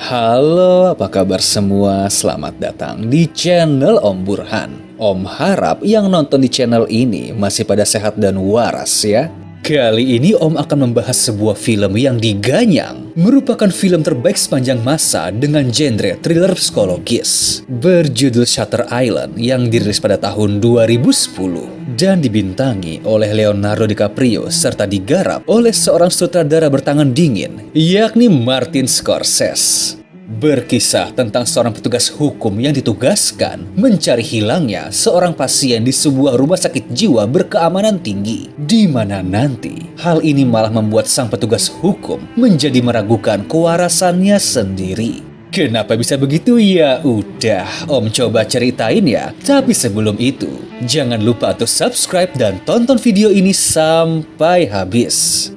Halo, apa kabar semua? Selamat datang di channel Om Burhan. Om harap yang nonton di channel ini masih pada sehat dan waras ya. Kali ini Om akan membahas sebuah film yang diganyang merupakan film terbaik sepanjang masa dengan genre thriller psikologis berjudul Shutter Island yang dirilis pada tahun 2010 dan dibintangi oleh Leonardo DiCaprio serta digarap oleh seorang sutradara bertangan dingin yakni Martin Scorsese. Berkisah tentang seorang petugas hukum yang ditugaskan mencari hilangnya seorang pasien di sebuah rumah sakit jiwa berkeamanan tinggi, di mana nanti hal ini malah membuat sang petugas hukum menjadi meragukan kewarasannya sendiri. Kenapa bisa begitu? Ya udah, Om coba ceritain ya. Tapi sebelum itu, jangan lupa untuk subscribe dan tonton video ini sampai habis.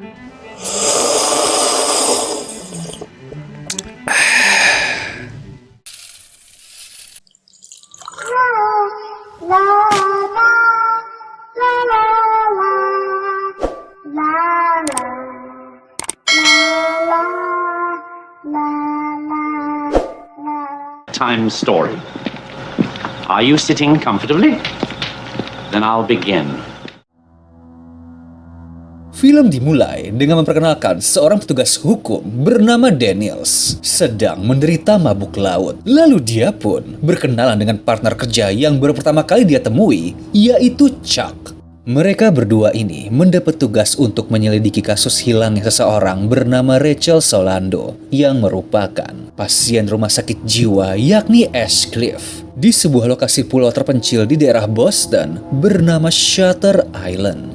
Time story. Are you sitting comfortably? Then I'll begin. Film dimulai dengan memperkenalkan seorang petugas hukum bernama Daniels sedang menderita mabuk laut. Lalu dia pun berkenalan dengan partner kerja yang baru pertama kali dia temui, yaitu Chuck. Mereka berdua ini mendapat tugas untuk menyelidiki kasus hilangnya seseorang bernama Rachel Solando yang merupakan pasien rumah sakit jiwa yakni Ashcliff di sebuah lokasi pulau terpencil di daerah Boston bernama Shutter Island.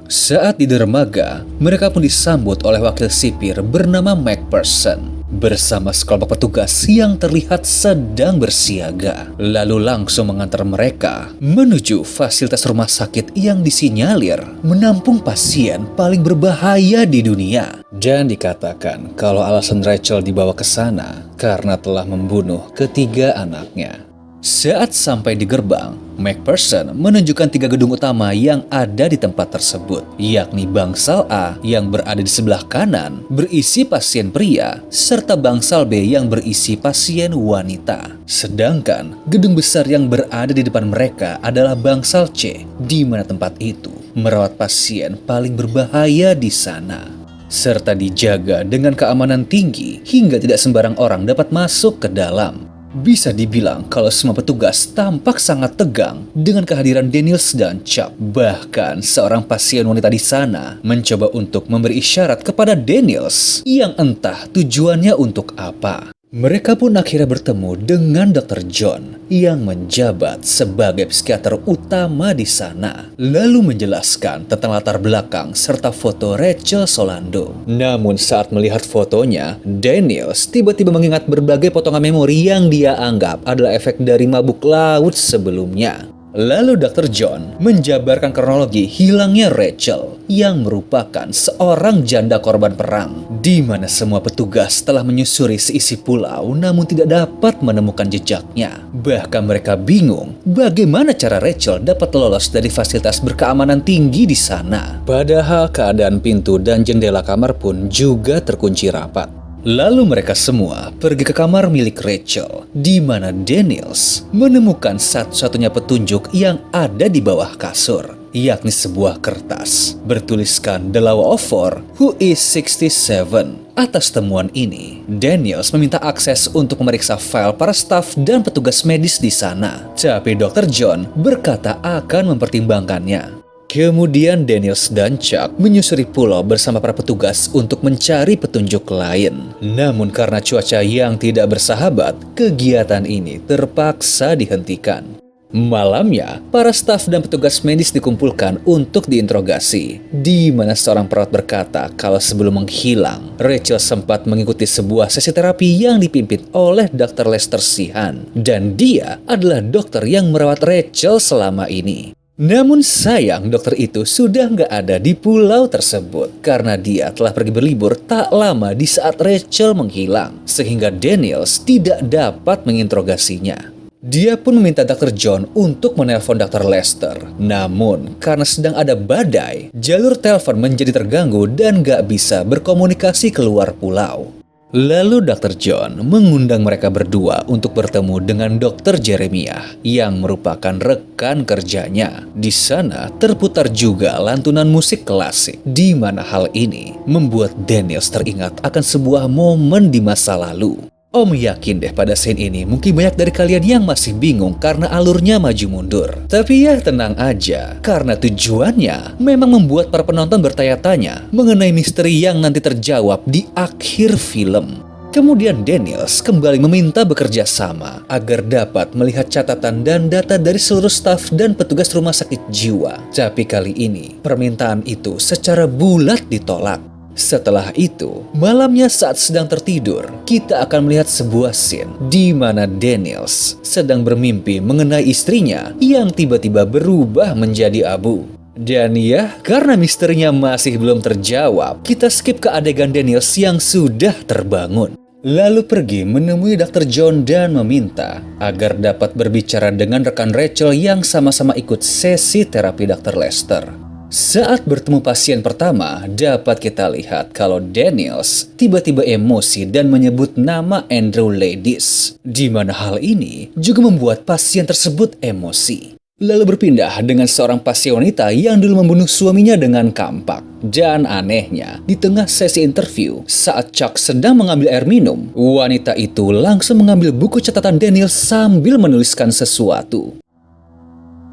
Saat di dermaga, mereka pun disambut oleh wakil sipir bernama McPherson bersama sekelompok petugas yang terlihat sedang bersiaga, lalu langsung mengantar mereka menuju fasilitas rumah sakit yang disinyalir menampung pasien paling berbahaya di dunia. Dan dikatakan kalau alasan Rachel dibawa ke sana karena telah membunuh ketiga anaknya. Saat sampai di gerbang, McPherson menunjukkan 3 gedung utama yang ada di tempat tersebut, yakni bangsal A yang berada di sebelah kanan berisi pasien pria, serta bangsal B yang berisi pasien wanita. Sedangkan gedung besar yang berada di depan mereka adalah bangsal C, di mana tempat itu merawat pasien paling berbahaya di sana, serta dijaga dengan keamanan tinggi hingga tidak sembarang orang dapat masuk ke dalam. Bisa dibilang kalau semua petugas tampak sangat tegang dengan kehadiran Daniels dan Chuck. Bahkan seorang pasien wanita di sana mencoba untuk memberi isyarat kepada Daniels yang entah tujuannya untuk apa. Mereka pun akhirnya bertemu dengan Dr. John yang menjabat sebagai psikiater utama di sana, lalu menjelaskan tentang latar belakang serta foto Rachel Solando. Namun saat melihat fotonya, Daniels tiba-tiba mengingat berbagai potongan memori yang dia anggap adalah efek dari mabuk laut sebelumnya. Lalu Dr. John menjabarkan kronologi hilangnya Rachel yang merupakan seorang janda korban perang, di mana semua petugas telah menyusuri seisi pulau namun tidak dapat menemukan jejaknya. Bahkan mereka bingung bagaimana cara Rachel dapat lolos dari fasilitas berkeamanan tinggi di sana. Padahal keadaan pintu dan jendela kamar pun juga terkunci rapat. Lalu mereka semua pergi ke kamar milik Rachel, di mana Daniels menemukan satu-satunya petunjuk yang ada di bawah kasur, yakni sebuah kertas bertuliskan The Law of Four Who is 67. Atas temuan ini, Daniels meminta akses untuk memeriksa file para staf dan petugas medis di sana. Tapi Dr. John berkata akan mempertimbangkannya. Kemudian Daniels dan Chuck menyusuri pulau bersama para petugas untuk mencari petunjuk lain. Namun karena cuaca yang tidak bersahabat, kegiatan ini terpaksa dihentikan. Malamnya, para staf dan petugas medis dikumpulkan untuk diinterogasi, di mana seorang perawat berkata kalau sebelum menghilang, Rachel sempat mengikuti sebuah sesi terapi yang dipimpin oleh Dr. Lester Sheehan, dan dia adalah dokter yang merawat Rachel selama ini. Namun sayang dokter itu sudah nggak ada di pulau tersebut karena dia telah pergi berlibur tak lama di saat Rachel menghilang, sehingga Daniels tidak dapat menginterogasinya. Dia pun meminta Dr. John untuk menelpon Dr. Lester. Namun, karena sedang ada badai, jalur telepon menjadi terganggu dan nggak bisa berkomunikasi keluar pulau. Lalu Dr. John mengundang mereka berdua untuk bertemu dengan Dr. Jeremiah yang merupakan rekan kerjanya. Di sana terputar juga lantunan musik klasik, di mana hal ini membuat Daniels teringat akan sebuah momen di masa lalu. Om yakin deh pada scene ini mungkin banyak dari kalian yang masih bingung karena alurnya maju mundur. Tapi ya tenang aja, karena tujuannya memang membuat para penonton bertanya-tanya mengenai misteri yang nanti terjawab di akhir film. Kemudian Daniels kembali meminta bekerja sama agar dapat melihat catatan dan data dari seluruh staf dan petugas rumah sakit jiwa. Tapi kali ini permintaan itu secara bulat ditolak. Setelah itu, malamnya saat sedang tertidur, kita akan melihat sebuah scene di mana Daniels sedang bermimpi mengenai istrinya yang tiba-tiba berubah menjadi abu. Dan ya, karena misterinya masih belum terjawab, kita skip ke adegan Daniels yang sudah terbangun. Lalu pergi menemui Dr. John dan meminta agar dapat berbicara dengan rekan Rachel yang sama-sama ikut sesi terapi Dr. Lester. Saat bertemu pasien pertama, dapat kita lihat kalau Daniels tiba-tiba emosi dan menyebut nama Andrew Ladis, di mana hal ini juga membuat pasien tersebut emosi. Lalu berpindah dengan seorang pasien wanita yang dulu membunuh suaminya dengan kampak. Dan anehnya, di tengah sesi interview, saat Chuck sedang mengambil air minum, wanita itu langsung mengambil buku catatan Daniels sambil menuliskan sesuatu.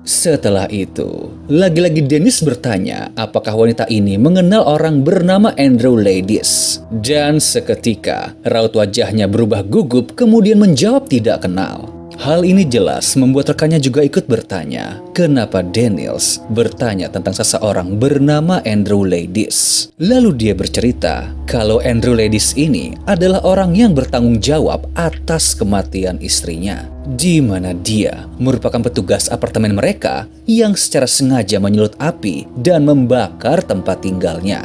Setelah itu, lagi-lagi Dennis bertanya apakah wanita ini mengenal orang bernama Andrew Ladis. Dan seketika, raut wajahnya berubah gugup kemudian menjawab tidak kenal. Hal ini jelas membuat rekannya juga ikut bertanya, kenapa Daniels bertanya tentang seseorang bernama Andrew Ladis. Lalu dia bercerita kalau Andrew Ladis ini adalah orang yang bertanggung jawab atas kematian istrinya, di mana dia merupakan petugas apartemen mereka yang secara sengaja menyulut api dan membakar tempat tinggalnya.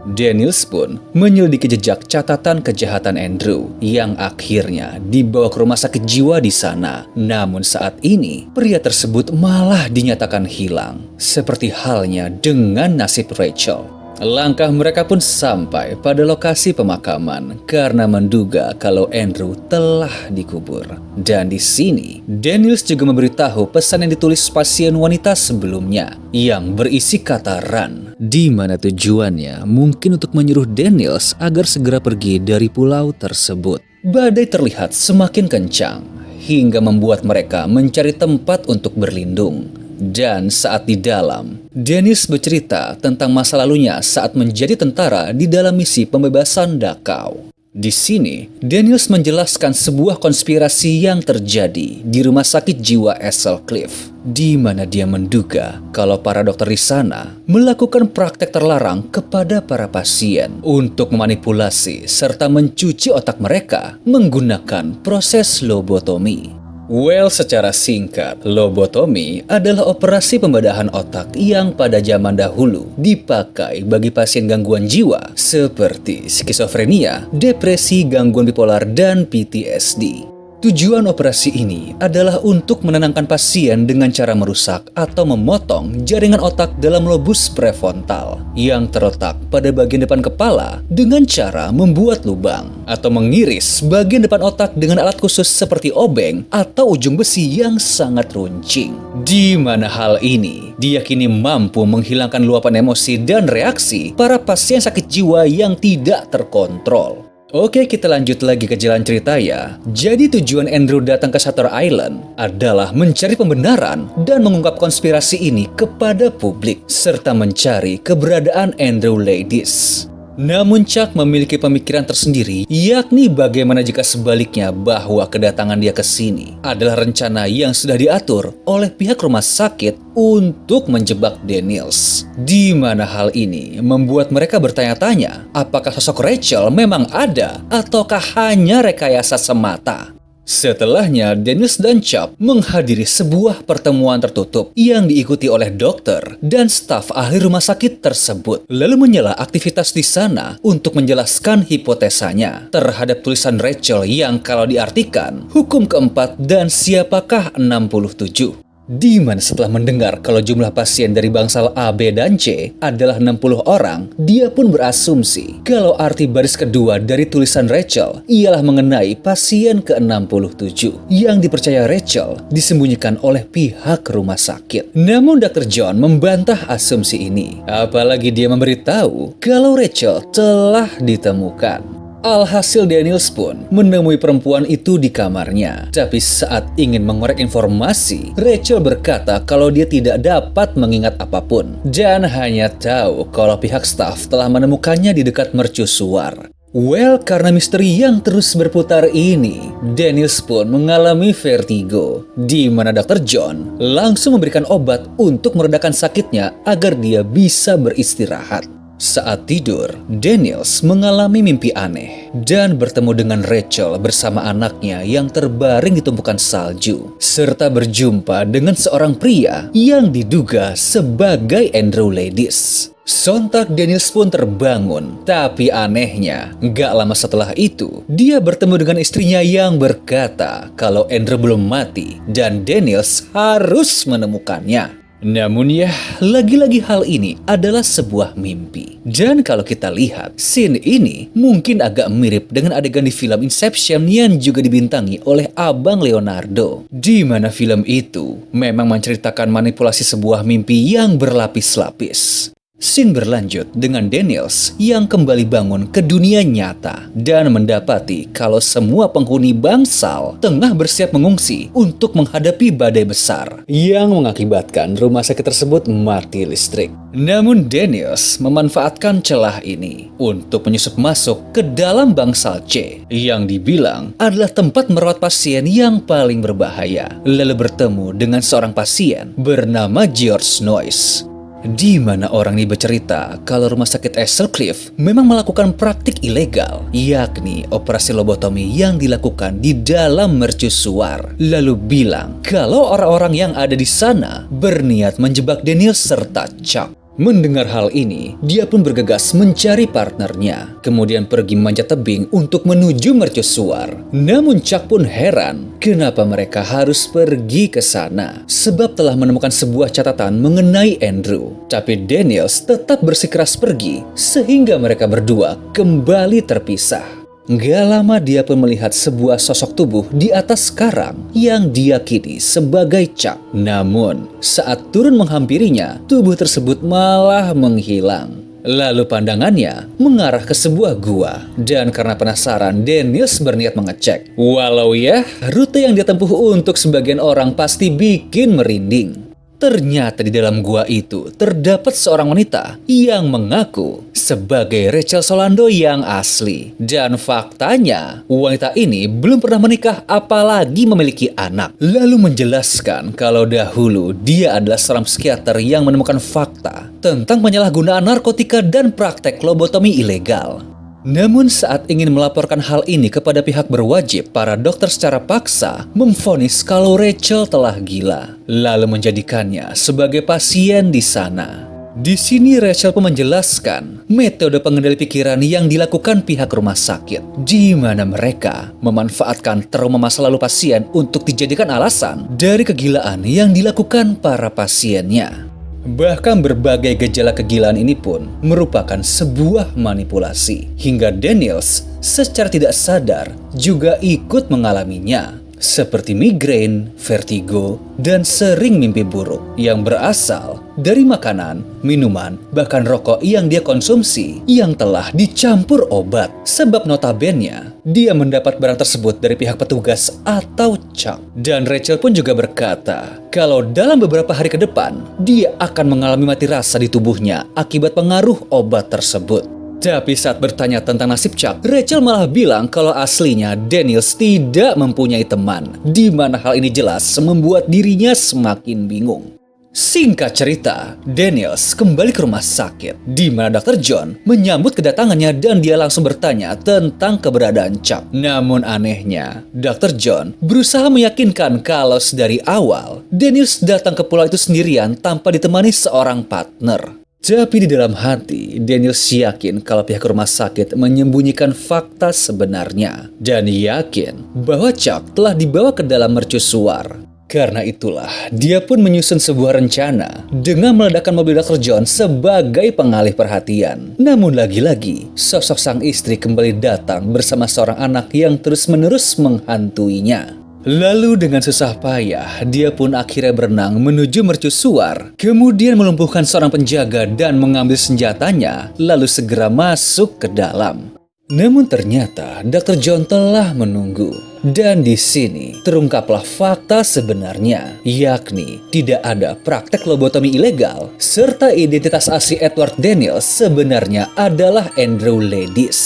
Daniels pun menyelidiki jejak catatan kejahatan Andrew yang akhirnya dibawa ke rumah sakit jiwa di sana. Namun saat ini, pria tersebut malah dinyatakan hilang. Seperti halnya dengan nasib Rachel. Langkah mereka pun sampai pada lokasi pemakaman karena menduga kalau Andrew telah dikubur. Dan di sini, Daniels juga memberitahu pesan yang ditulis pasien wanita sebelumnya yang berisi kata run, di mana tujuannya mungkin untuk menyuruh Daniels agar segera pergi dari pulau tersebut. Badai terlihat semakin kencang hingga membuat mereka mencari tempat untuk berlindung. Dan saat di dalam, Dennis bercerita tentang masa lalunya saat menjadi tentara di dalam misi pembebasan Dachau. Di sini, Daniels menjelaskan sebuah konspirasi yang terjadi di rumah sakit jiwa Easel Cliff, di mana dia menduga kalau para dokter di sana melakukan praktek terlarang kepada para pasien untuk memanipulasi serta mencuci otak mereka menggunakan proses lobotomi. Well, secara singkat, lobotomi adalah operasi pembedahan otak yang pada zaman dahulu dipakai bagi pasien gangguan jiwa seperti skizofrenia, depresi, gangguan bipolar, dan PTSD. Tujuan operasi ini adalah untuk menenangkan pasien dengan cara merusak atau memotong jaringan otak dalam lobus prefrontal yang terletak pada bagian depan kepala dengan cara membuat lubang atau mengiris bagian depan otak dengan alat khusus seperti obeng atau ujung besi yang sangat runcing. Di mana hal ini diyakini mampu menghilangkan luapan emosi dan reaksi para pasien sakit jiwa yang tidak terkontrol. Oke, kita lanjut lagi ke jalan cerita ya. Jadi tujuan Andrew datang ke Shutter Island adalah mencari pembenaran dan mengungkap konspirasi ini kepada publik, serta mencari keberadaan Andrew Ladis. Namun Chuck memiliki pemikiran tersendiri, yakni bagaimana jika sebaliknya bahwa kedatangan dia ke sini adalah rencana yang sudah diatur oleh pihak rumah sakit untuk menjebak Daniels. Di mana hal ini membuat mereka bertanya-tanya, apakah sosok Rachel memang ada ataukah hanya rekayasa semata? Setelahnya, Daniels dan Chuck menghadiri sebuah pertemuan tertutup yang diikuti oleh dokter dan staf ahli rumah sakit tersebut, lalu menyela aktivitas di sana untuk menjelaskan hipotesanya terhadap tulisan Rachel yang kalau diartikan, hukum keempat dan siapakah 67. Di mana setelah mendengar kalau jumlah pasien dari bangsal A, B, dan C adalah 60 orang, dia pun berasumsi kalau arti baris kedua dari tulisan Rachel ialah mengenai pasien ke-67 yang dipercaya Rachel disembunyikan oleh pihak rumah sakit. Namun Dr. John membantah asumsi ini, apalagi dia memberitahu kalau Rachel telah ditemukan. Alhasil Daniels pun menemui perempuan itu di kamarnya. Tapi saat ingin mengorek informasi, Rachel berkata kalau dia tidak dapat mengingat apapun dan hanya tahu kalau pihak staf telah menemukannya di dekat mercusuar. Well, karena misteri yang terus berputar ini, Daniels pun mengalami vertigo, di mana Dr. John langsung memberikan obat untuk meredakan sakitnya agar dia bisa beristirahat. Saat tidur, Daniels mengalami mimpi aneh dan bertemu dengan Rachel bersama anaknya yang terbaring di tumpukan salju, serta berjumpa dengan seorang pria yang diduga sebagai Andrew Ladis. Sontak Daniels pun terbangun, tapi anehnya, gak lama setelah itu, dia bertemu dengan istrinya yang berkata kalau Andrew belum mati dan Daniels harus menemukannya. Namun ya, lagi-lagi hal ini adalah sebuah mimpi. Dan kalau kita lihat, scene ini mungkin agak mirip dengan adegan di film Inception yang juga dibintangi oleh Abang Leonardo. Di mana film itu memang menceritakan manipulasi sebuah mimpi yang berlapis-lapis. Scene berlanjut dengan Daniels yang kembali bangun ke dunia nyata dan mendapati kalau semua penghuni bangsal tengah bersiap mengungsi untuk menghadapi badai besar yang mengakibatkan rumah sakit tersebut mati listrik. Namun Daniels memanfaatkan celah ini untuk menyusup masuk ke dalam bangsal C yang dibilang adalah tempat merawat pasien yang paling berbahaya, lalu bertemu dengan seorang pasien bernama George Noyce. Di mana orang ini bercerita kalau rumah sakit Hazel Cliff memang melakukan praktik ilegal, yakni operasi lobotomi yang dilakukan di dalam mercusuar. Lalu bilang kalau orang-orang yang ada di sana berniat menjebak Daniels serta Chuck. Mendengar hal ini, dia pun bergegas mencari partnernya, kemudian pergi memanjat tebing untuk menuju mercusuar. Namun Chuck pun heran kenapa mereka harus pergi ke sana, sebab telah menemukan sebuah catatan mengenai Andrew. Tapi Daniels tetap bersikeras pergi, sehingga mereka berdua kembali terpisah. Gak lama dia pun melihat sebuah sosok tubuh di atas karang yang diyakini sebagai Chuck. Namun, saat turun menghampirinya, tubuh tersebut malah menghilang. Lalu pandangannya mengarah ke sebuah gua. Dan karena penasaran, Daniels berniat mengecek. Walau ya, rute yang dia tempuh untuk sebagian orang pasti bikin merinding. Ternyata di dalam gua itu terdapat seorang wanita yang mengaku sebagai Rachel Solando yang asli. Dan faktanya, wanita ini belum pernah menikah apalagi memiliki anak. Lalu menjelaskan kalau dahulu dia adalah seorang psikiater yang menemukan fakta tentang penyalahgunaan narkotika dan praktek lobotomi ilegal. Namun saat ingin melaporkan hal ini kepada pihak berwajib, para dokter secara paksa memvonis kalau Rachel telah gila, lalu menjadikannya sebagai pasien di sana. Di sini Rachel pun menjelaskan metode pengendali pikiran yang dilakukan pihak rumah sakit, di mana mereka memanfaatkan trauma masa lalu pasien untuk dijadikan alasan dari kegilaan yang dilakukan para pasiennya. Bahkan berbagai gejala kegilaan ini pun merupakan sebuah manipulasi, hingga Daniels secara tidak sadar juga ikut mengalaminya, seperti migrain, vertigo, dan sering mimpi buruk yang berasal dari makanan, minuman, bahkan rokok yang dia konsumsi yang telah dicampur obat. Sebab notabene dia mendapat barang tersebut dari pihak petugas atau Chuck. Dan Rachel pun juga berkata kalau dalam beberapa hari ke depan dia akan mengalami mati rasa di tubuhnya akibat pengaruh obat tersebut. Tapi saat bertanya tentang nasib Chuck, Rachel malah bilang kalau aslinya Daniels tidak mempunyai teman, di mana hal ini jelas membuat dirinya semakin bingung. Singkat cerita, Daniels kembali ke rumah sakit, di mana Dr. John menyambut kedatangannya dan dia langsung bertanya tentang keberadaan Chuck. Namun anehnya, Dr. John berusaha meyakinkan kalau dari awal Daniels datang ke pulau itu sendirian tanpa ditemani seorang partner. Tapi di dalam hati, Daniels yakin kalau pihak rumah sakit menyembunyikan fakta sebenarnya dan yakin bahwa Chuck telah dibawa ke dalam mercusuar. Karena itulah, dia pun menyusun sebuah rencana dengan meledakkan mobil Dr. John sebagai pengalih perhatian. Namun lagi-lagi, sosok sang istri kembali datang bersama seorang anak yang terus-menerus menghantuinya. Lalu dengan susah payah, dia pun akhirnya berenang menuju mercusuar, kemudian melumpuhkan seorang penjaga dan mengambil senjatanya, lalu segera masuk ke dalam. Namun ternyata Dr. John telah menunggu. Dan di sini terungkaplah fakta sebenarnya, yakni tidak ada praktek lobotomi ilegal, serta identitas asli Edward Daniels sebenarnya adalah Andrew Ladis,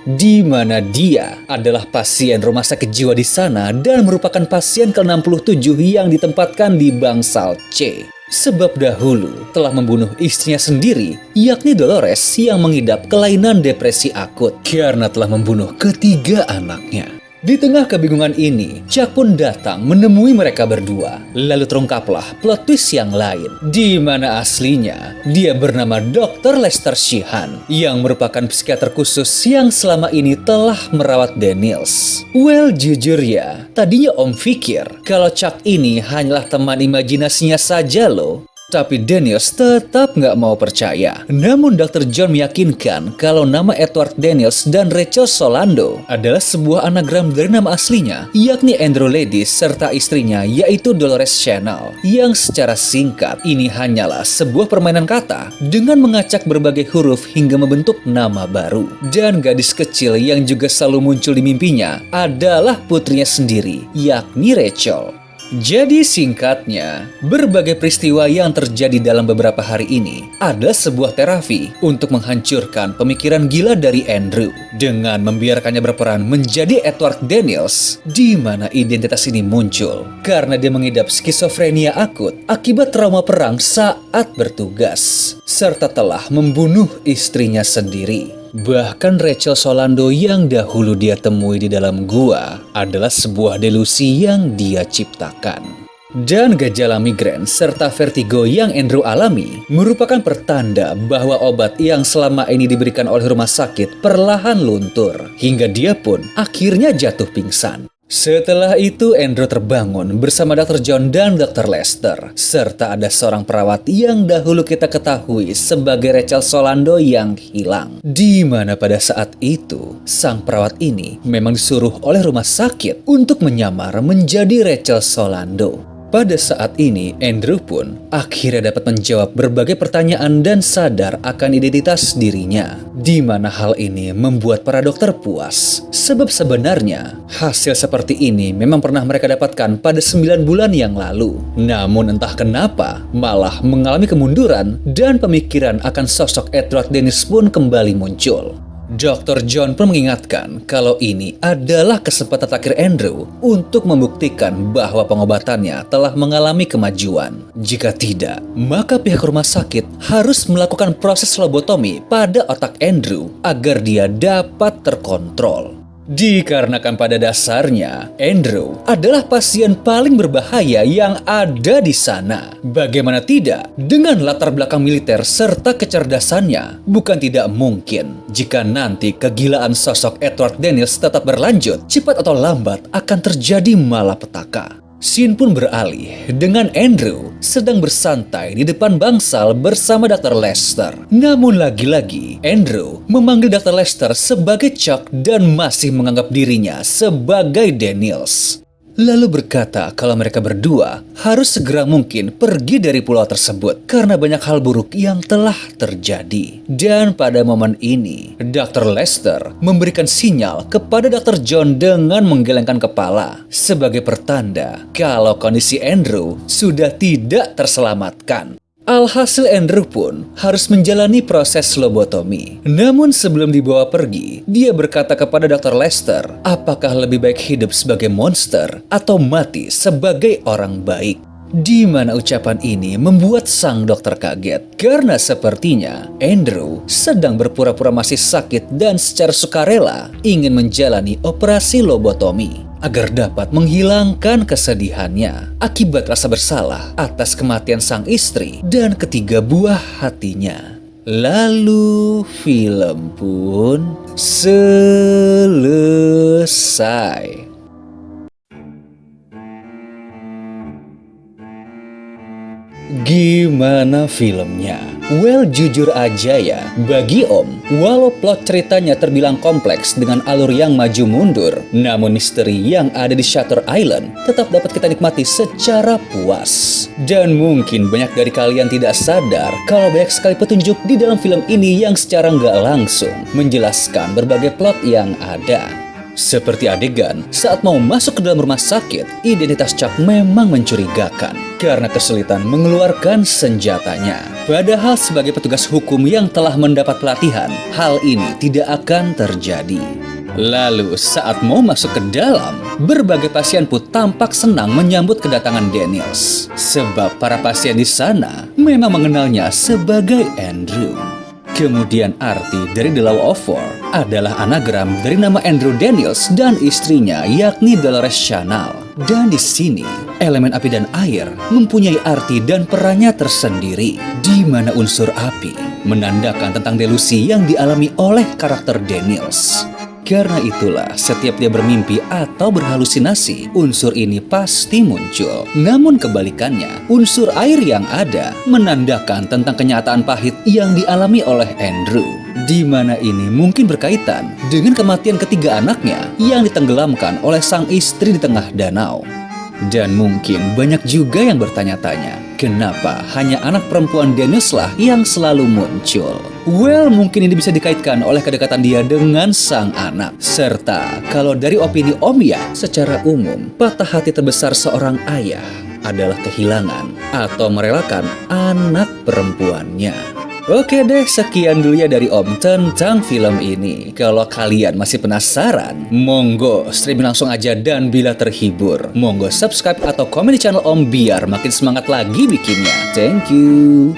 di mana dia adalah pasien rumah sakit jiwa di sana dan merupakan pasien ke-67 yang ditempatkan di bangsal C. Sebab dahulu telah membunuh istrinya sendiri, yakni Dolores yang mengidap kelainan depresi akut karena telah membunuh ketiga anaknya. Di tengah kebingungan ini, Chuck pun datang menemui mereka berdua. Lalu terungkaplah plot twist yang lain, di mana aslinya dia bernama Dr. Lester Sheehan, yang merupakan psikiater khusus yang selama ini telah merawat Daniels. Well, jujur ya, tadinya Om pikir kalau Chuck ini hanyalah teman imajinasinya saja loh. Tapi Daniels tetap nggak mau percaya. Namun Dr. John meyakinkan kalau nama Edward Daniels dan Rachel Solando adalah sebuah anagram dari nama aslinya, yakni Andrew Ladis serta istrinya yaitu Dolores Chanel, yang secara singkat ini hanyalah sebuah permainan kata dengan mengacak berbagai huruf hingga membentuk nama baru. Dan gadis kecil yang juga selalu muncul di mimpinya adalah putrinya sendiri, yakni Rachel. Jadi singkatnya, berbagai peristiwa yang terjadi dalam beberapa hari ini adalah sebuah terapi untuk menghancurkan pemikiran gila dari Andrew dengan membiarkannya berperan menjadi Edward Daniels, di mana identitas ini muncul karena dia mengidap skizofrenia akut akibat trauma perang saat bertugas, serta telah membunuh istrinya sendiri. Bahkan Rachel Solando yang dahulu dia temui di dalam gua adalah sebuah delusi yang dia ciptakan. Dan gejala migrain serta vertigo yang Andrew alami merupakan pertanda bahwa obat yang selama ini diberikan oleh rumah sakit perlahan luntur, hingga dia pun akhirnya jatuh pingsan. Setelah itu Andrew terbangun bersama Dr. John dan Dr. Lester, serta ada seorang perawat yang dahulu kita ketahui sebagai Rachel Solando yang hilang. Di mana pada saat itu, sang perawat ini memang disuruh oleh rumah sakit untuk menyamar menjadi Rachel Solando. Pada saat ini, Andrew pun akhirnya dapat menjawab berbagai pertanyaan dan sadar akan identitas dirinya. Di mana hal ini membuat para dokter puas. Sebab sebenarnya, hasil seperti ini memang pernah mereka dapatkan pada 9 bulan yang lalu. Namun entah kenapa, malah mengalami kemunduran dan pemikiran akan sosok Edward Daniels pun kembali muncul. Dr. John pun mengingatkan kalau ini adalah kesempatan terakhir Andrew untuk membuktikan bahwa pengobatannya telah mengalami kemajuan. Jika tidak, maka pihak rumah sakit harus melakukan proses lobotomi pada otak Andrew agar dia dapat terkontrol. Dikarenakan pada dasarnya, Andrew adalah pasien paling berbahaya yang ada di sana. Bagaimana tidak, dengan latar belakang militer serta kecerdasannya, bukan tidak mungkin jika nanti kegilaan sosok Edward Daniels tetap berlanjut, cepat atau lambat akan terjadi malapetaka. Scene pun beralih dengan Andrew sedang bersantai di depan bangsal bersama Dr. Lester. Namun lagi-lagi, Andrew memanggil Dr. Lester sebagai Chuck dan masih menganggap dirinya sebagai Daniels. Lalu berkata kalau mereka berdua harus segera mungkin pergi dari pulau tersebut karena banyak hal buruk yang telah terjadi. Dan pada momen ini, Dr. Lester memberikan sinyal kepada Dr. John dengan menggelengkan kepala sebagai pertanda kalau kondisi Andrew sudah tidak terselamatkan. Alhasil Andrew pun harus menjalani proses lobotomi. Namun sebelum dibawa pergi, dia berkata kepada Dr. Lester, apakah lebih baik hidup sebagai monster atau mati sebagai orang baik? Di mana ucapan ini membuat sang dokter kaget karena sepertinya Andrew sedang berpura-pura masih sakit dan secara sukarela ingin menjalani operasi lobotomi agar dapat menghilangkan kesedihannya akibat rasa bersalah atas kematian sang istri dan ketiga buah hatinya. Lalu film pun selesai. Gimana filmnya? Well, jujur aja ya, bagi Om, walau plot ceritanya terbilang kompleks dengan alur yang maju mundur, namun misteri yang ada di Shutter Island tetap dapat kita nikmati secara puas. Dan mungkin banyak dari kalian tidak sadar kalau banyak sekali petunjuk di dalam film ini yang secara nggak langsung menjelaskan berbagai plot yang ada. Seperti adegan saat mau masuk ke dalam rumah sakit, identitas Chuck memang mencurigakan karena kesulitan mengeluarkan senjatanya. Padahal sebagai petugas hukum yang telah mendapat pelatihan, hal ini tidak akan terjadi. Lalu saat mau masuk ke dalam, berbagai pasien pun tampak senang menyambut kedatangan Daniels. Sebab para pasien di sana memang mengenalnya sebagai Andrew. Kemudian arti dari The Law of War adalah anagram dari nama Andrew Daniels dan istrinya yakni Dolores Chanel. Dan di sini, elemen api dan air mempunyai arti dan perannya tersendiri, di mana unsur api menandakan tentang delusi yang dialami oleh karakter Daniels. Karena itulah, setiap dia bermimpi atau berhalusinasi, unsur ini pasti muncul. Namun kebalikannya, unsur air yang ada menandakan tentang kenyataan pahit yang dialami oleh Andrew. Di mana ini mungkin berkaitan dengan kematian ketiga anaknya yang ditenggelamkan oleh sang istri di tengah danau. Dan mungkin banyak juga yang bertanya-tanya, kenapa hanya anak perempuan Daniels lah yang selalu muncul? Well, mungkin ini bisa dikaitkan oleh kedekatan dia dengan sang anak. Serta kalau dari opini Om ya, secara umum, patah hati terbesar seorang ayah adalah kehilangan atau merelakan anak perempuannya. Oke deh, sekian dulu ya dari Om tentang film ini. Kalau kalian masih penasaran, monggo streaming langsung aja, dan bila terhibur, monggo subscribe atau komen di channel Om biar makin semangat lagi bikinnya. Thank you.